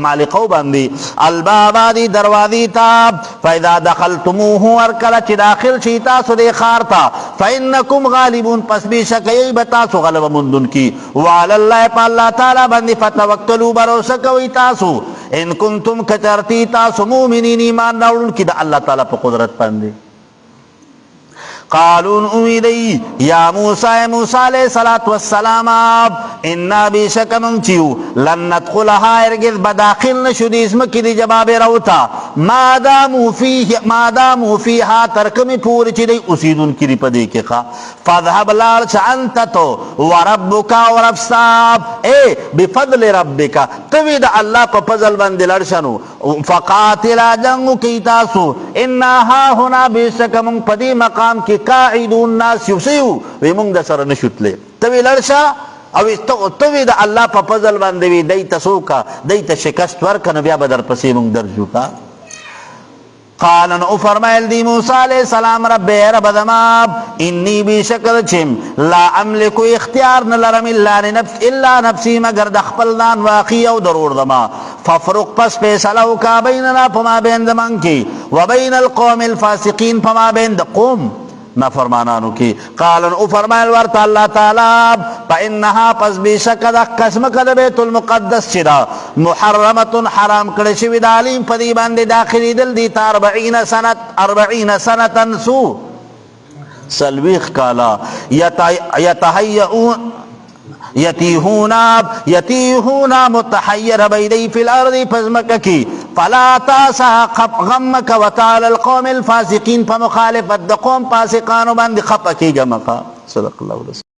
مالقو باندې الباب دي دروازې ته فاذا دخلتموه ورکل چې داخل شي تاسو دې خار ته فانکم غالبون پس به شکای به تاسو غلبه مندون کی وعلى الله په الله تعالی باندې فتوکلوا بروسه کوي تاسو ان کنتم کثرتی تاسو مؤمنین ایمان راوړل کی د الله تعالی په قدرت باندې. قالون امیدی یا موسیٰ موسیٰ علیہ السلام انا بیشک منچیو لن ندخلها ارگز بداخل نشد اسمکی دی جواب روتا مادامو فیها ترکمی پوری چی دی اسیدون کی دی پدی کی خوا فذهب لارچ انت تو وربکا ورفصاب اے بفضل ربکا توی دا اللہ پا پزل بند لرشنو فقاتلا جنگو کی تاسو انا ها ہونا بیشک من پدی مقام کی قاعدون ناس یوسیو وی مونگ دا سر نشتلے توی لرشا او توی دا اللہ پا پزل باندوی دیتا سوکا دیتا شکست ورکن بیا بدر پسی مونگ درجو کا. قالن او فرمائل دی موسیٰ علیہ السلام رب رب دماب انی بی شکر چم لا املکو اختیار نلرم الا نفسی مگر دخپل دان واقعی او ضرور دما ففرق پس پیسلو کا بیننا پما بین دمان کی و بین القوم الفاسقین پما بین دا قوم نافرمانانو کی. قالن او فرمائل ورطا اللہ تعالی پا انہا پس بیشک دا قسم کد بیت المقدس چدا محرمت حرام کڑشوی دالیم پدی باندی داخلی دل دیتا 40 سنتا سو سلویخ کالا یتیہونا متحیر بیدی فی الارض پزمک کی فلا تاسا غمک وطال القوم الفاسقین فمخالفت دا قوم فاسقانو باندی خپکی گمکا. صدق اللہ علیہ وسلم.